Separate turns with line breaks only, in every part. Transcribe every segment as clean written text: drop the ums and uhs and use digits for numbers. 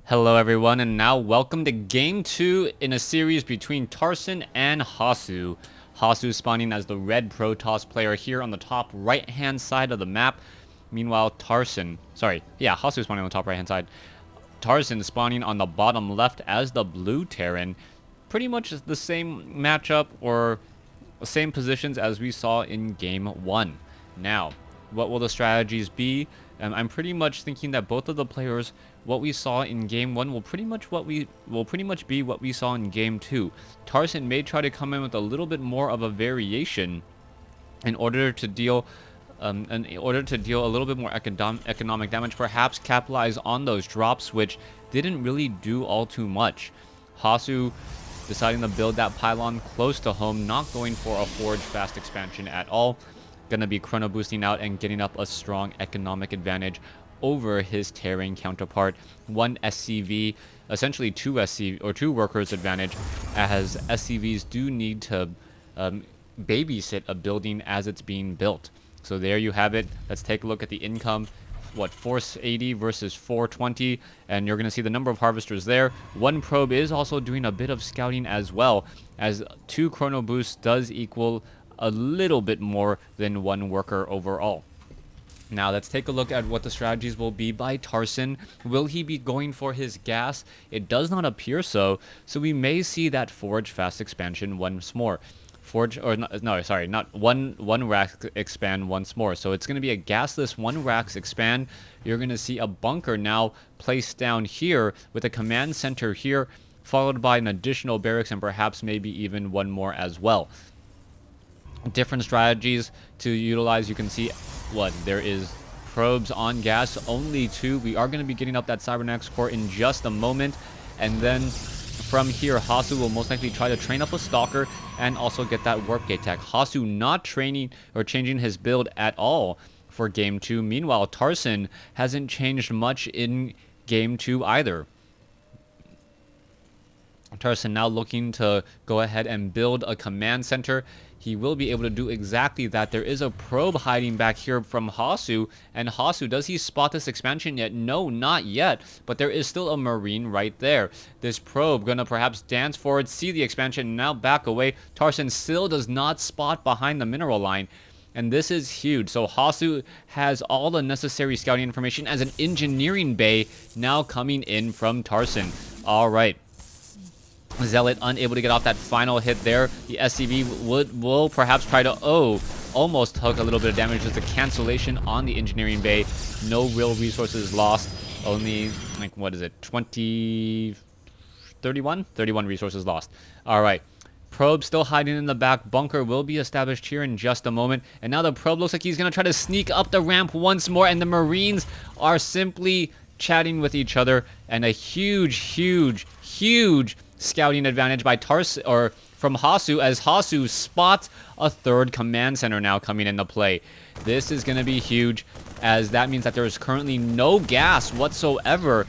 Hello everyone, and now welcome to Game 2 in a series between Tarson and Hasu. Hasu spawning as the red Protoss player here on the top right-hand side of the map. Meanwhile, Hasu spawning on the top right-hand side. Tarson spawning on the bottom left as the blue Terran. Pretty much the same matchup or same positions as we saw in Game 1. Now, what will the strategies be? I'm pretty much thinking that both of the players, what we saw in Game 1 will pretty much be what we saw in Game 2. Tarson may try to come in with a little bit more of a variation in order to deal a little bit more economic damage, perhaps capitalize on those drops, which didn't really do all too much. Hasu deciding to build that pylon close to home, not going for a forge fast expansion at all. Gonna be chrono boosting out and getting up a strong economic advantage over his Terran counterpart. One SCV, essentially two workers advantage, as SCVs do need to babysit a building as it's being built. So there you have it. Let's take a look at the income. 480 versus 420, and you're going to see the number of harvesters there. One probe is also doing a bit of scouting as well, as 2 chrono boosts does equal a little bit more than 1 worker overall. Now let's take a look at what the strategies will be by Tarson. Will he be going for his gas? It does not appear so, so we may see that forge fast expansion once more. Not one rack expand once more. So it's going to be a gasless 1 racks expand. You're going to see a bunker now placed down here with a command center here, followed by an additional barracks and perhaps maybe even 1 more as well. Different strategies to utilize. You can see there is probes on gas, only 2. We are going to be getting up that Cybernetics core in just a moment, and then from here, Hasu will most likely try to train up a Stalker and also get that Warp Gate tech. Hasu not training or changing his build at all for Game 2. Meanwhile, Tarson hasn't changed much in Game 2 either. Tarson now looking to go ahead and build a command center. He will be able to do exactly that. There is a probe hiding back here from Hasu. And Hasu, does he spot this expansion yet? No, not yet. But there is still a Marine right there. This probe gonna perhaps dance forward, see the expansion, now back away. Tarson still does not spot behind the mineral line. And this is huge. So Hasu has all the necessary scouting information as an engineering bay now coming in from Tarson. All right. Zealot unable to get off that final hit there. The SCV will perhaps try to almost hook a little bit of damage. Just a cancellation on the engineering bay. No real resources lost. Only, like, what is it? 31 resources lost. All right. Probe still hiding in the back. Bunker will be established here in just a moment. And now the probe looks like he's going to try to sneak up the ramp once more. And the Marines are simply chatting with each other. And a huge scouting advantage by Tarson, or from Hasu, as Hasu spots a 3rd command center now coming into play. This is going to be huge, as that means that there is currently no gas whatsoever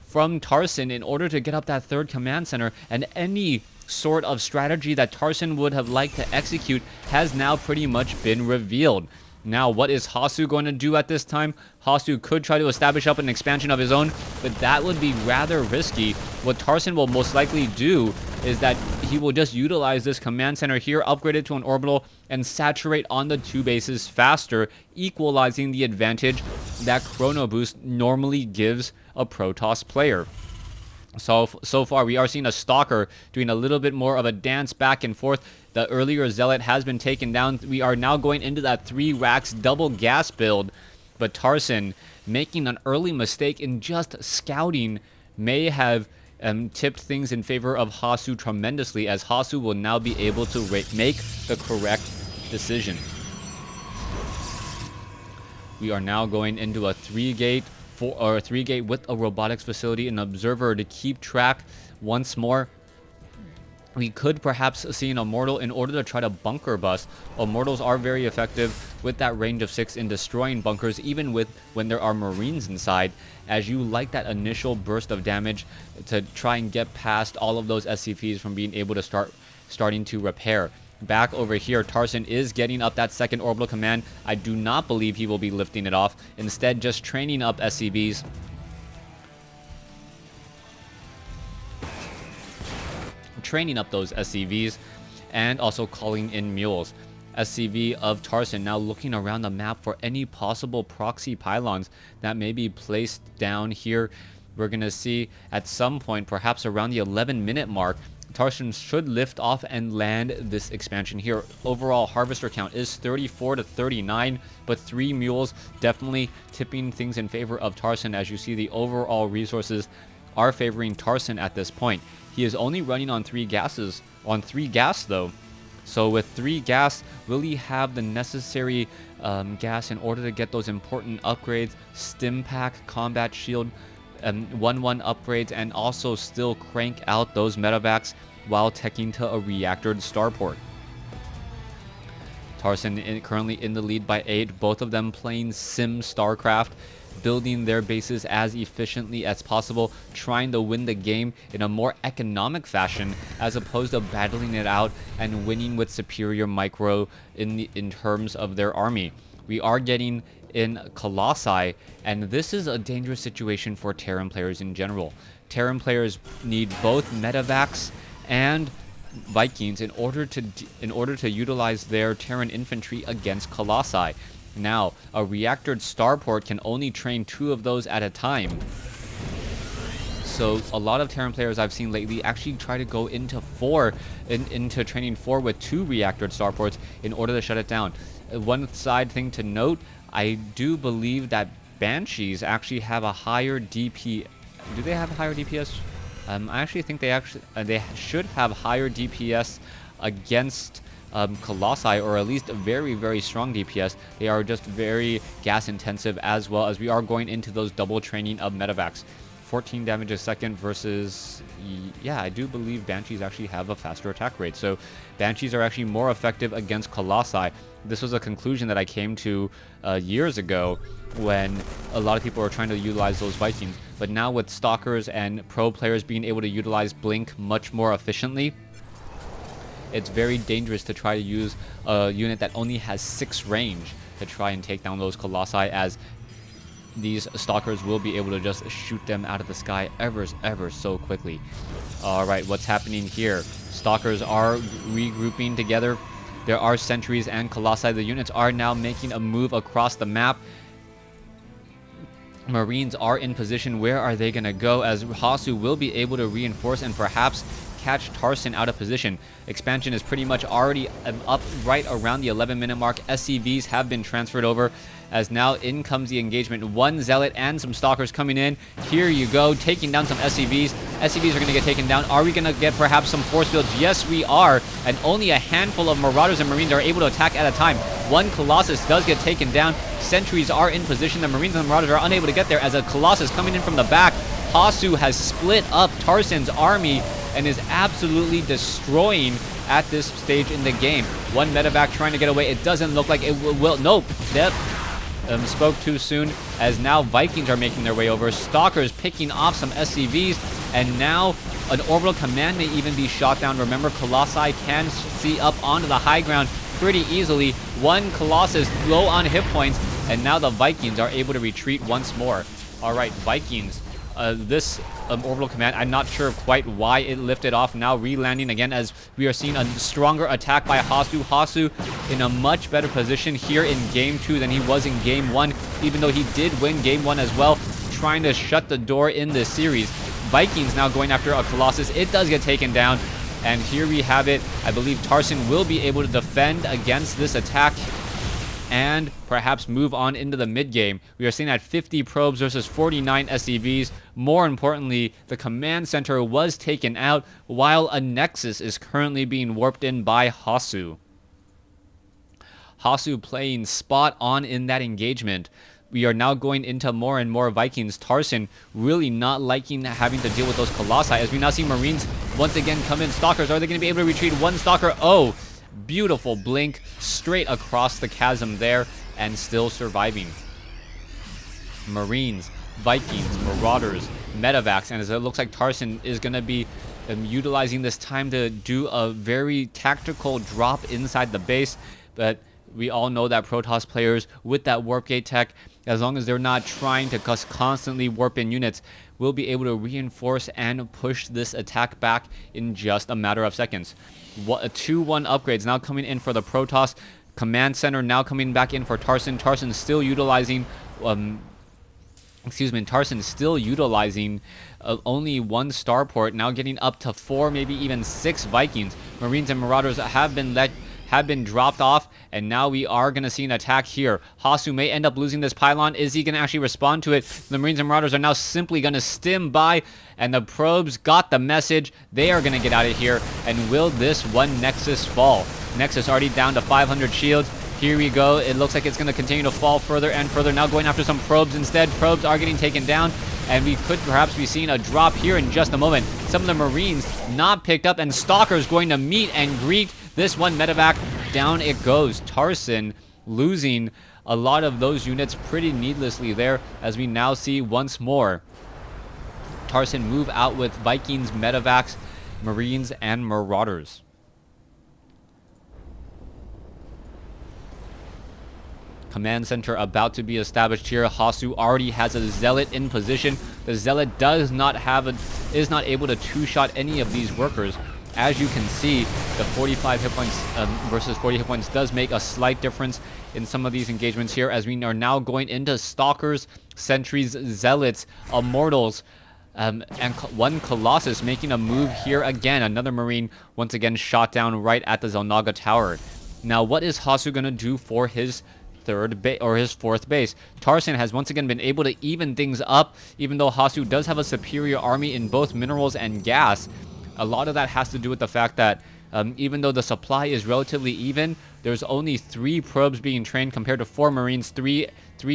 from Tarson in order to get up that 3rd command center, and any sort of strategy that Tarson would have liked to execute has now pretty much been revealed. Now, what is Hasu going to do at this time? Hasu could try to establish up an expansion of his own, but that would be rather risky. What Tarson will most likely do is that he will just utilize this command center here, upgrade it to an orbital, and saturate on the 2 bases faster, equalizing the advantage that Chrono Boost normally gives a Protoss player. So far, we are seeing a Stalker doing a little bit more of a dance back and forth. The earlier Zealot has been taken down. We are now going into that 3 racks double gas build. But Tarson, making an early mistake in just scouting, may have tipped things in favor of Hasu tremendously, as Hasu will now be able to make the correct decision. We are now going into a 3-gate with a robotics facility and observer to keep track once more. We could perhaps see an Immortal in order to try to bunker bust. Immortals are very effective with that range of 6 in destroying bunkers, even when there are Marines inside, as you like that initial burst of damage to try and get past all of those SCPs from being able to starting to repair. Back over here, Tarson is getting up that 2nd orbital command. I do not believe he will be lifting it off. Instead, just training up SCBs training up those SCVs, and also calling in mules. SCV of Tarson now looking around the map for any possible proxy pylons that may be placed down here. We're going to see at some point, perhaps around the 11-minute mark, Tarson should lift off and land this expansion here. Overall harvester count is 34 to 39, but 3 mules definitely tipping things in favor of Tarson. As you see, the overall resources are favoring Tarson at this point. He is only running on 3 gases, on 3 gas though. So with 3 gas, will he have the necessary gas in order to get those important upgrades, stim pack, combat shield, 1-1 upgrades, and also still crank out those medevacs while teching to a reactored starport? Tarson currently in the lead by 8, both of them playing Sim StarCraft, building their bases as efficiently as possible, trying to win the game in a more economic fashion as opposed to battling it out and winning with superior micro in terms of their army. We are getting in Colossi, and this is a dangerous situation for Terran players in general. Terran players need both medevacs and Vikings in order to utilize their Terran infantry against Colossi. Now, a reactored starport can only train 2 of those at a time. So a lot of Terran players I've seen lately actually try to go into training 4 with 2 reactored starports in order to shut it down. One side thing to note, I do believe that Banshees actually have a higher DP. Do they have a higher DPS? I actually think they should have higher DPS against Colossi, or at least a very, very strong DPS. They are just very gas intensive, as well as we are going into those double training of medevacs. 14 damage a second versus, yeah, I do believe Banshees actually have a faster attack rate. So Banshees are actually more effective against Colossi. This was a conclusion that I came to years ago when a lot of people were trying to utilize those Vikings. But now with Stalkers and pro players being able to utilize Blink much more efficiently, it's very dangerous to try to use a unit that only has 6 range to try and take down those Colossi, as these Stalkers will be able to just shoot them out of the sky ever so quickly. Alright, what's happening here? Stalkers are regrouping together. There are sentries and Colossi. The units are now making a move across the map. Marines are in position. Where are they going to go? As Hasu will be able to reinforce and perhaps catch Tarson out of position. Expansion is pretty much already up right around the 11-minute mark. SCVs have been transferred over, as now in comes the engagement. 1 Zealot and some Stalkers coming in. Here you go, taking down some SCVs. SCVs are going to get taken down. Are we going to get perhaps some force builds? Yes, we are. And only a handful of Marauders and Marines are able to attack at a time. 1 Colossus does get taken down. Sentries are in position. The Marines and the Marauders are unable to get there, as a Colossus coming in from the back. Hasu has split up Tarson's army and is absolutely destroying at this stage in the game. 1 medevac trying to get away. It doesn't look like it will. Nope. Yep. Spoke too soon, as now Vikings are making their way over. Stalkers picking off some SCVs, and now an orbital command may even be shot down. Remember, Colossi can see up onto the high ground pretty easily. 1 Colossus low on hit points, and now the Vikings are able to retreat once more. Alright, Vikings. This orbital command, I'm not sure quite why it lifted off. Now re-landing again, as we are seeing a stronger attack by Hasu. Hasu in a much better position here in Game 2 than he was in Game 1, even though he did win Game 1 as well, trying to shut the door in this series. Vikings now going after a Colossus. It does get taken down, and here we have it. I believe Tarson will be able to defend against this attack and perhaps move on into the mid-game. We are seeing at 50 probes versus 49 SCVs. More importantly, the command center was taken out, while a Nexus is currently being warped in by Hasu. Hasu playing spot on in that engagement. We are now going into more and more Vikings. Tarson really not liking having to deal with those Colossi, as we now see Marines once again come in. Stalkers, are they going to be able to retreat? 1 Stalker. Oh, beautiful blink straight across the chasm there, and still surviving. Marines, Vikings, Marauders, medevacs, and as it looks like Tarson is going to be utilizing this time to do a very tactical drop inside the base. But we all know that Protoss players with that warp gate tech as long as they're not trying to constantly warp in units, we'll be able to reinforce and push this attack back in just a matter of seconds. 2-1 upgrades now coming in for the Protoss. Command center now coming back in for Tarson. Tarson still utilizing Tarson still utilizing only 1 starport, now getting up to 4, maybe even 6 Vikings. Marines and Marauders have been dropped off, and now we are going to see an attack here. Hasu may end up losing this pylon. Is he going to actually respond to it? The Marines and Marauders are now simply going to stim by, and the probes got the message. They are going to get out of here, and will this one Nexus fall? Nexus already down to 500 shields. Here we go. It looks like it's going to continue to fall further and further. Now going after some probes instead. Probes are getting taken down, and we could perhaps be seeing a drop here in just a moment. Some of the Marines not picked up, and Stalker's going to meet and greet this one medevac. Down it goes. Tarson losing a lot of those units pretty needlessly there, as we now see once more Tarson move out with Vikings, medevacs, Marines, and Marauders. Command center about to be established here. Hasu already has a Zealot in position. The Zealot is not able to two-shot any of these workers. As you can see, the 45 hit points versus 40 hit points does make a slight difference in some of these engagements here, as we are now going into Stalkers, Sentries, Zealots, Immortals, and 1 Colossus making a move here again. Another Marine once again shot down right at the Zelnaga Tower. Now, what is Hasu going to do for his his 4th base? Tarson has once again been able to even things up, even though Hasu does have a superior army in both minerals and gas. A lot of that has to do with the fact that even though the supply is relatively even, there's only 3 probes being trained compared to 4 Marines, 3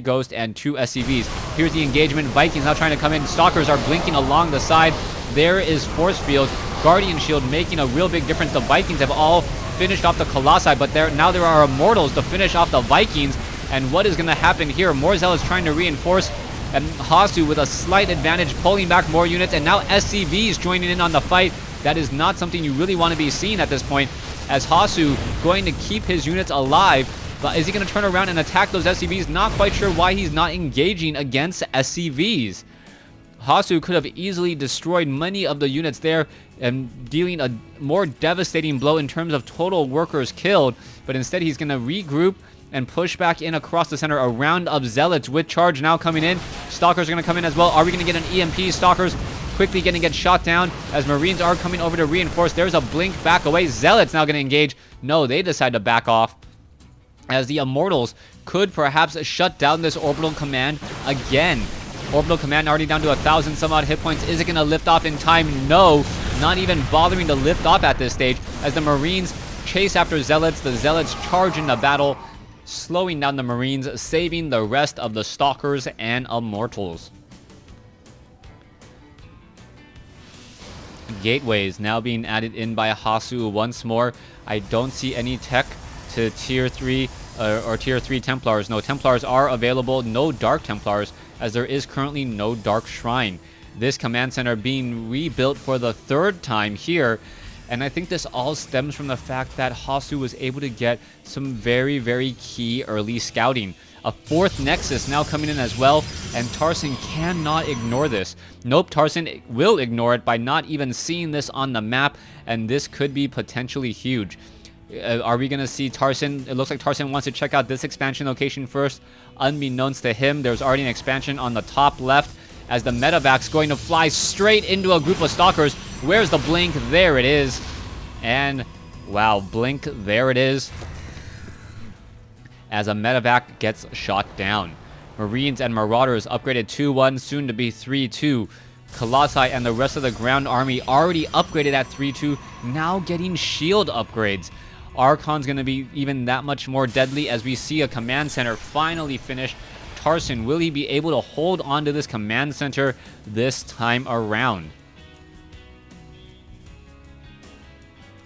Ghost, and 2 SCVs. Here's the engagement. Vikings now trying to come in. Stalkers are blinking along the side. There is Force Field. Guardian Shield making a real big difference. The Vikings have all finished off the Colossi, but now there are Immortals to finish off the Vikings. And what is going to happen here? More Zealots trying to reinforce, and Hasu with a slight advantage, pulling back more units, and now SCVs joining in on the fight. That is not something you really want to be seeing at this point, as Hasu going to keep his units alive. But is he going to turn around and attack those SCVs? Not quite sure why he's not engaging against SCVs. Hasu could have easily destroyed many of the units there and dealing a more devastating blow in terms of total workers killed, but instead he's going to regroup and push back in across the center. A round of Zealots with charge now coming in. Stalkers are going to come in as well. Are we going to get an EMP? Stalkers quickly going to get shot down as Marines are coming over to reinforce. There's a blink back away. Zealots now going to engage. No, they decide to back off, as the Immortals could perhaps shut down this orbital command again. Orbital command already down to 1,000 some odd hit points. Is it going to lift off in time? No, not even bothering to lift off at this stage, as the Marines chase after Zealots. The Zealots charge into battle, slowing down the Marines, saving the rest of the Stalkers and Immortals. Gateways now being added in by Hasu once more. I don't see any tech to tier 3 or tier 3 Templars. No, Templars are available. No Dark Templars, as there is currently no Dark Shrine. This command center being rebuilt for the 3rd time here, and I think this all stems from the fact that Hasu was able to get some very, very key early scouting. A 4th Nexus now coming in as well, and Tarson cannot ignore this. Nope, Tarson will ignore it by not even seeing this on the map, and this could be potentially huge. Are we going to see Tarson? It looks like Tarson wants to check out this expansion location first. Unbeknownst to him, there's already an expansion on the top left, as the medevac's going to fly straight into a group of Stalkers. Where's the blink? There it is. And wow, blink, there it is, as a medevac gets shot down. Marines and Marauders upgraded 2-1, soon to be 3-2. Colossi and the rest of the ground army already upgraded at 3-2, now getting shield upgrades. Archon's going to be even that much more deadly, as we see a command center finally finished. Tarson, will he be able to hold on to this command center this time around?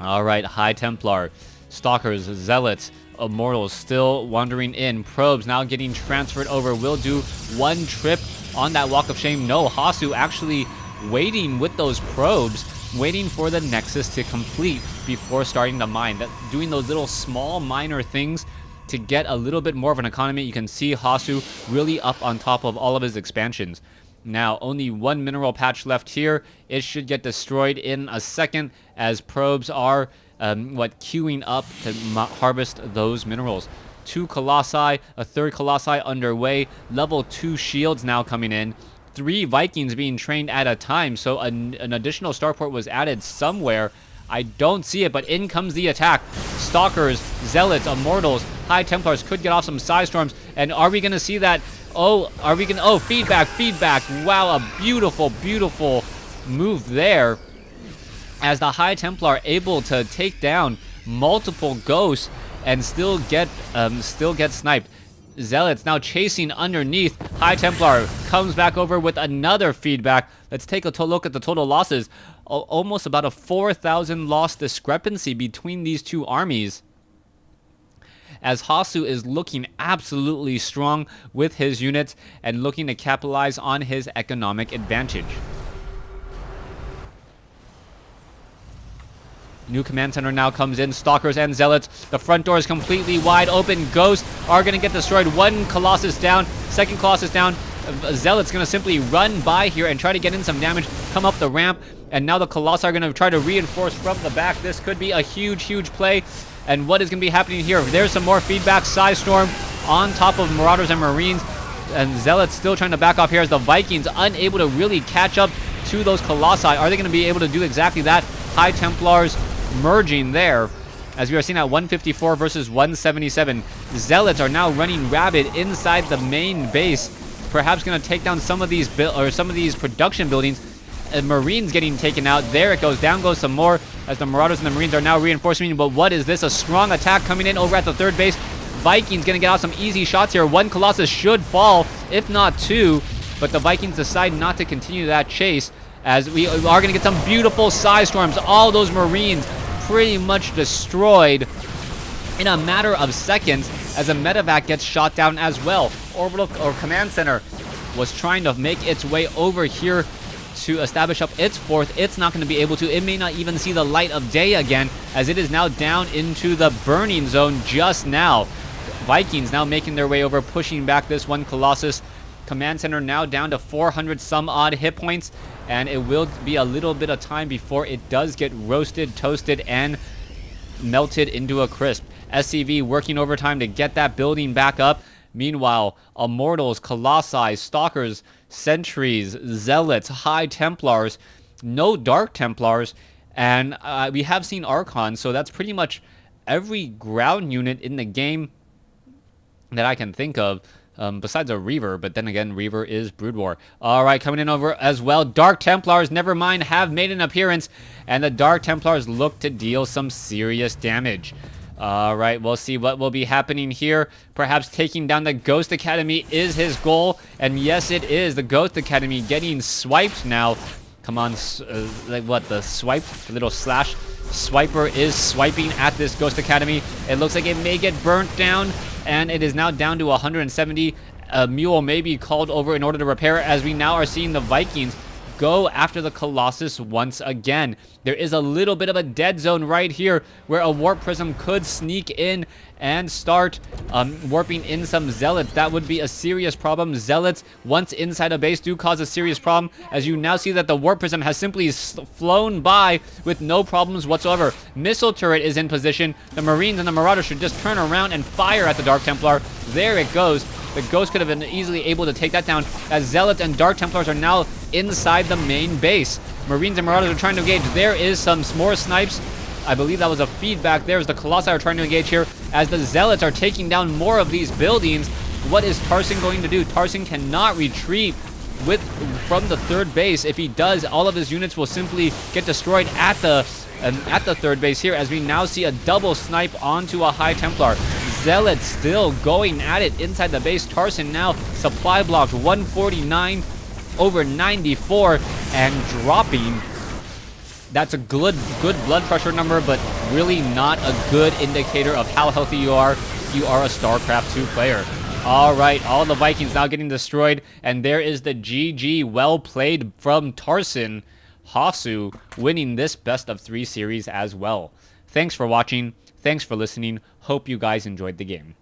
Alright, High Templar, Stalkers, Zealots, Immortals still wandering in. Probes now getting transferred over. Will do 1 trip on that Walk of Shame. No, Hasu actually waiting with those probes, waiting for the Nexus to complete before starting to mine. Doing those little small minor things to get a little bit more of an economy. You can see Hasu really up on top of all of his expansions. Now, only one mineral patch left here. It should get destroyed in a second as probes are, queuing up to harvest those minerals. 2 Colossi, a 3rd Colossi underway, level 2 shields now coming in. 3 Vikings being trained at a time, so an additional starport was added somewhere. I don't see it, but in comes the attack. Stalkers, Zealots, Immortals, High Templars could get off some Psi Storms, and are we going to see that? Oh, are we going to... Oh, feedback. Wow, a beautiful, beautiful move there as the High Templar able to take down multiple ghosts and still get sniped. Zealots now chasing underneath. High Templar comes back over with another feedback. Let's take a look at the total losses. Almost about a 4,000 loss discrepancy between these two armies, as Hasu is looking absolutely strong with his units and looking to capitalize on his economic advantage. New command center now comes in. Stalkers and Zealots. The front door is completely wide open. Ghosts are going to get destroyed. 1 Colossus down. 2nd Colossus down. Zealot's going to simply run by here and try to get in some damage. Come up the ramp. And now the Colossi are going to try to reinforce from the back. This could be a huge, huge play. And what is going to be happening here? There's some more feedback. Psi Storm on top of Marauders and Marines. And Zealots still trying to back off here as the Vikings unable to really catch up to those Colossi. Are they going to be able to do exactly that? High Templars merging there, as we are seeing at 154 versus 177. Zealots are now running rabid inside the main base, perhaps going to take down some of these production buildings. Marines getting taken out. There it goes. Down goes some more as the Marauders and the Marines are now reinforcing. But what is this? A strong attack coming in over at the 3rd base. Vikings going to get out some easy shots here. 1 Colossus should fall, if not 2. But the Vikings decide not to continue that chase, as we are going to get some beautiful Psi Storms. All those Marines pretty much destroyed in a matter of seconds as a medevac gets shot down as well. Orbital or command center was trying to make its way over here to establish up its fort. It's not going to be able to. It may not even see the light of day again, as it is now down into the burning zone just now. Vikings now making their way over, pushing back this 1 Colossus. Command center now down to 400 some odd hit points, and it will be a little bit of time before it does get roasted, toasted, and melted into a crisp. SCV working overtime to get that building back up. Meanwhile, Immortals, Colossi, Stalkers, Sentries, Zealots, High Templars, no Dark Templars, and we have seen Archons, so that's pretty much every ground unit in the game that I can think of. Besides a Reaver, but then again, Reaver is Brood War. All right, coming in over as well. Dark Templars, never mind, have made an appearance, and the Dark Templars look to deal some serious damage. All right, we'll see what will be happening here. Perhaps taking down the Ghost Academy is his goal, and yes, it is. The Ghost Academy getting swiped now. Come on, the swipe, the little slash swiper is swiping at this Ghost Academy. It looks like it may get burnt down, and it is now down to 170. A mule may be called over in order to repair it, as we now are seeing the Vikings go after the Colossus once again. There is a little bit of a dead zone right here where a Warp Prism could sneak in and start warping in some Zealots. That would be a serious problem. Zealots, once inside a base, do cause a serious problem, as you now see that the Warp Prism has simply flown by with no problems whatsoever. Missile turret is in position. The Marines and the Marauders should just turn around and fire at the Dark Templar. There it goes. The Ghost could have been easily able to take that down, as Zealots and Dark Templars are now inside the main base. Marines and Marauders are trying to engage. There is some more snipes. I believe that was a feedback there as the Colossi are trying to engage here, as the Zealots are taking down more of these buildings. What is Tarson going to do? Tarson cannot retreat from the 3rd base. If he does, all of his units will simply get destroyed at the 3rd base here, as we now see a double snipe onto a High Templar. Zealots still going at it inside the base. Tarson now supply blocked 149 over 94 and dropping. That's a good blood pressure number, but really not a good indicator of how healthy you are. You are a StarCraft 2 player. All right, all the Vikings now getting destroyed, and there is the GG. Well played from Tarson. Hasu winning this best of 3 series as well. Thanks for watching. Thanks for listening. Hope you guys enjoyed the game.